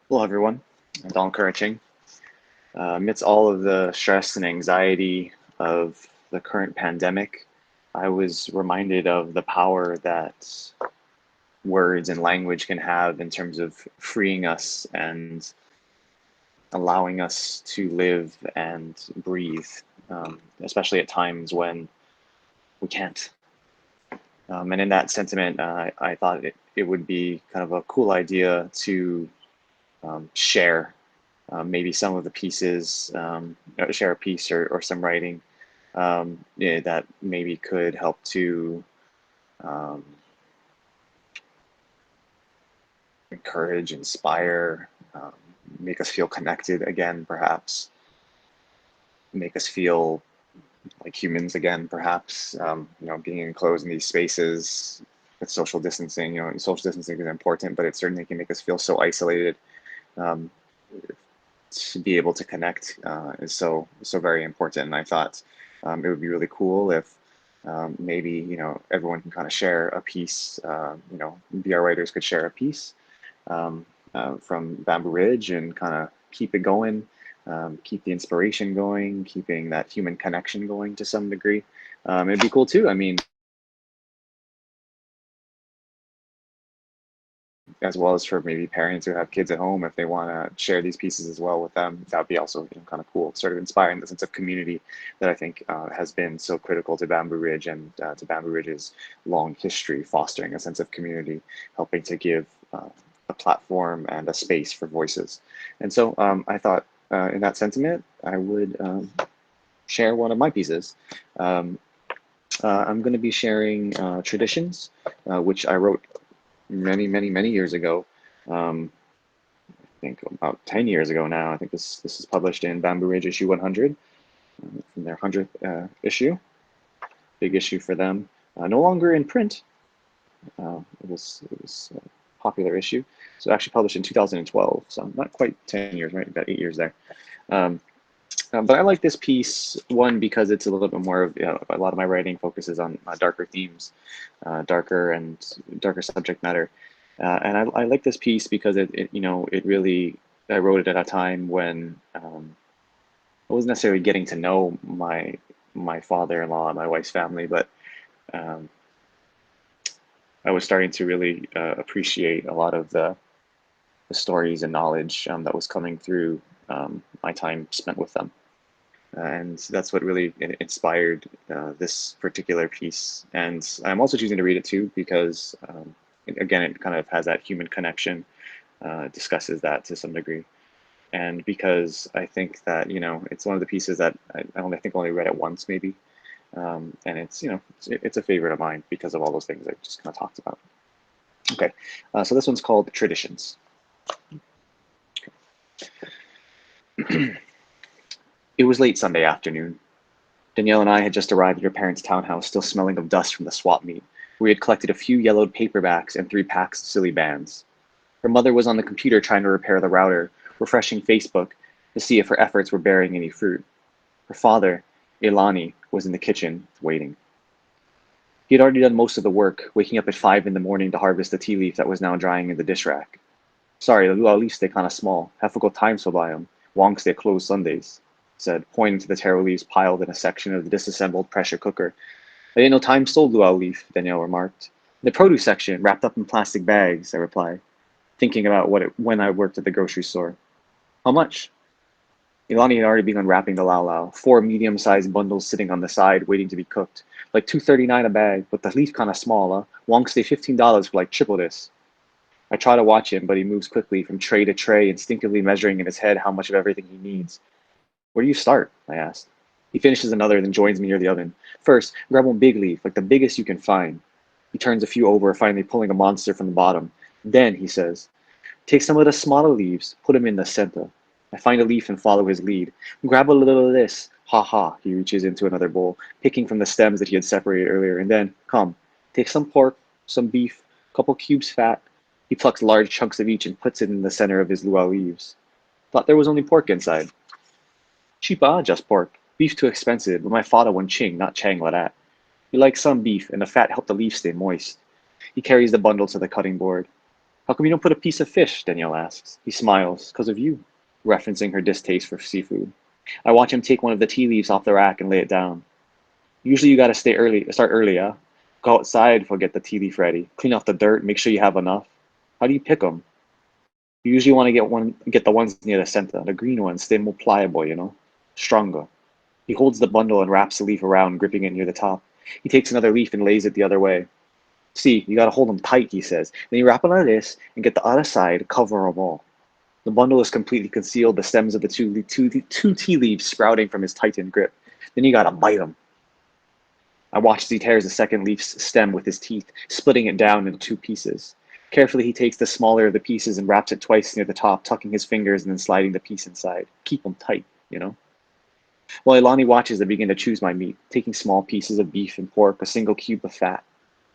Hello, everyone. I'm Donald Carreira Ching. Amidst all of the stress and anxiety of the current pandemic, I was reminded of the power that words and language can have in terms of freeing us and allowing us to live and breathe, especially at times when we can't. And in that sentiment, I thought it would be kind of a cool idea to share maybe some of the pieces, share a piece or some writing yeah, that maybe could help to um, encourage, inspire, make us feel connected again, perhaps, make us feel like humans again, perhaps, being enclosed in these spaces with social distancing, and social distancing is important, but it certainly can make us feel so isolated. Um, to be able to connect is so very important. And I thought it would be really cool if maybe everyone can kind of share a piece. BR writers could share a piece from Bamboo Ridge and kind of keep it going, keep the inspiration going, keeping that human connection going to some degree. It'd be cool too. I mean, as well as for maybe parents who have kids at home, if they want to share these pieces as well with them, that would be also kind of cool, sort of inspiring the sense of community that I think has been so critical to Bamboo Ridge and to Bamboo Ridge's long history, fostering a sense of community, helping to give a platform and a space for voices. And so I thought in that sentiment, I would share one of my pieces. Um, I'm going to be sharing Traditions, which I wrote many years ago. Um, I think about 10 years ago now. I think this is published in Bamboo Ridge issue 100 from their 100th issue. Big issue for them. No longer in print. It was a popular issue. So actually published in 2012. So not quite 10 years, right? About 8 years there. Um, but I like this piece, one, because it's a little bit more of, a lot of my writing focuses on darker themes, darker subject matter. And I like this piece because it really, I wrote it at a time when I wasn't necessarily getting to know my father-in-law and my wife's family, but um, I was starting to really appreciate a lot of the stories and knowledge that was coming through my time spent with them. And that's what really inspired this particular piece. And I'm also choosing to read it too because, again, it kind of has that human connection, discusses that to some degree. And because I think that, it's one of the pieces that I only read it once maybe. And it's a favorite of mine because of all those things I just kind of talked about. Okay, so this one's called Traditions. It was late Sunday afternoon. Danielle and I had just arrived at her parents' townhouse, still smelling of dust from the swap meet. We had collected a few yellowed paperbacks and 3 packs of silly bands. Her mother was on the computer trying to repair the router, refreshing Facebook to see if her efforts were bearing any fruit. Her father, Ilani, was in the kitchen, waiting. He had already done most of the work, waking up at 5 in the morning to harvest the tea leaf that was now drying in the dish rack. Sorry, the luau leaves stay kinda small. Have to go time so by 'em. Wong stay closed Sundays, said, pointing to the taro leaves piled in a section of the disassembled pressure cooker. I didn't know time sold luau leaf, Danielle remarked. The produce section, wrapped up in plastic bags, I replied, thinking about when I worked at the grocery store. How much? Ilani had already begun wrapping the lau lau, 4 medium-sized bundles sitting on the side, waiting to be cooked. Like $2.39 a bag, but the leaf kinda small, huh? Wong stay $15 for like triple this. I try to watch him, but he moves quickly from tray to tray, instinctively measuring in his head how much of everything he needs. Where do you start? I asked. He finishes another, then joins me near the oven. First, grab one big leaf, like the biggest you can find. He turns a few over, finally pulling a monster from the bottom. Then, he says, take some of the smaller leaves, put them in the center. I find a leaf and follow his lead. Grab a little of this. Ha ha, he reaches into another bowl, picking from the stems that he had separated earlier, and then, come, take some pork, some beef, couple cubes fat. He plucks large chunks of each and puts it in the center of his luau leaves. Thought there was only pork inside. Cheap, just pork. Beef too expensive, but my father won Ching, not Chang la that. He likes some beef, and the fat helped the leaf stay moist. He carries the bundle to the cutting board. How come you don't put a piece of fish? Danielle asks. He smiles. Because of you, referencing her distaste for seafood. I watch him take one of the tea leaves off the rack and lay it down. Usually you gotta start early, huh? Go outside, get the tea leaf ready. Clean off the dirt, make sure you have enough. How do you pick them? You usually want to get the ones near the center. The green ones, they're more pliable, stronger. He holds the bundle and wraps the leaf around, gripping it near the top. He takes another leaf and lays it the other way. See, you gotta hold them tight, he says. Then you wrap it like this and get the other side, cover them all. The bundle is completely concealed, the stems of the two tea leaves sprouting from his tightened grip. Then you gotta bite them. I watch as he tears the second leaf's stem with his teeth, splitting it down into two pieces. Carefully, he takes the smaller of the pieces and wraps it twice near the top, tucking his fingers and then sliding the piece inside. Keep them tight. While Ilani watches, I begin to choose my meat, taking small pieces of beef and pork, a single cube of fat.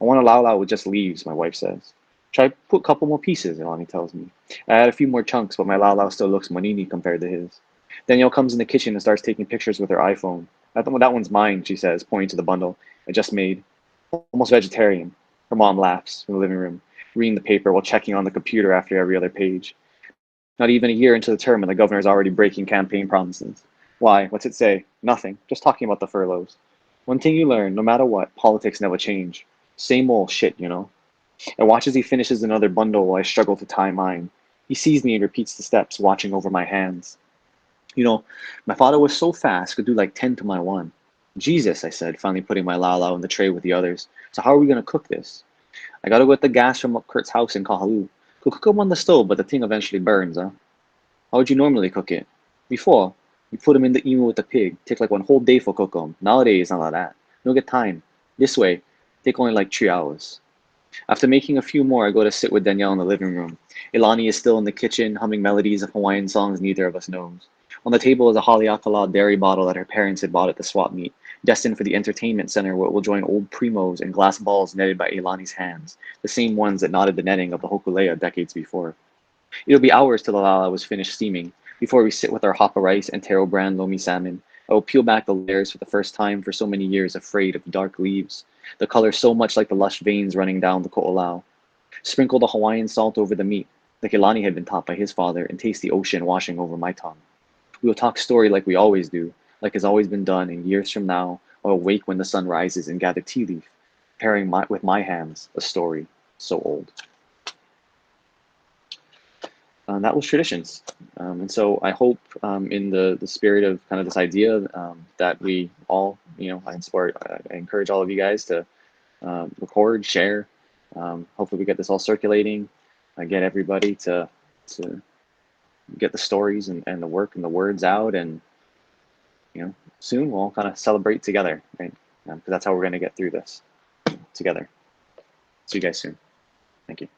I want a lau lau with just leaves, my wife says. Try put a couple more pieces, Ilani tells me. I add a few more chunks, but my lau lau still looks manini compared to his. Danielle comes in the kitchen and starts taking pictures with her iPhone. That one's mine, she says, pointing to the bundle I just made. Almost vegetarian. Her mom laughs from the living room, reading the paper while checking on the computer after every other page. Not even a year into the term and the governor's already breaking campaign promises. Why? What's it say? Nothing. Just talking about the furloughs. One thing you learn, no matter what, politics never change. Same old shit. I watch as he finishes another bundle while I struggle to tie mine. He sees me and repeats the steps, watching over my hands. My father was so fast, could do like 10 to my 1. Jesus, I said, finally putting my lau lau in the tray with the others. So how are we going to cook this? I got to get the gas from Kurt's house in Kahalu. Could cook them on the stove, but the thing eventually burns, huh? How would you normally cook it? Before, you put them in the emu with the pig. Take like one whole day for cook them. Nowadays, not like that. No get time. This way, take only like 3 hours. After making a few more, I go to sit with Danielle in the living room. Ilani is still in the kitchen, humming melodies of Hawaiian songs neither of us knows. On the table is a Haleakala dairy bottle that her parents had bought at the swap meet, destined for the entertainment center where it will join old primos and glass balls netted by Ilani's hands, the same ones that knotted the netting of the Hokulea decades before. It'll be hours till the lala was finished steaming, before we sit with our hapa rice and taro brand lomi salmon. I will peel back the layers for the first time for so many years, afraid of dark leaves, the color so much like the lush veins running down the ko'olau. Sprinkle the Hawaiian salt over the meat, like Ilani had been taught by his father, and taste the ocean washing over my tongue. We will talk story like we always do, like has always been done, and years from now, I'll awake when the sun rises and gather tea leaf, pairing with my hands a story so old. That was traditions. And so I hope in the spirit of kind of this idea that we all, I encourage all of you guys to record, share. Hopefully we get this all circulating, get everybody to get the stories and the work and the words out, and soon we'll all kind of celebrate together, right? Because that's how we're going to get through this together. See you guys soon. Thank you.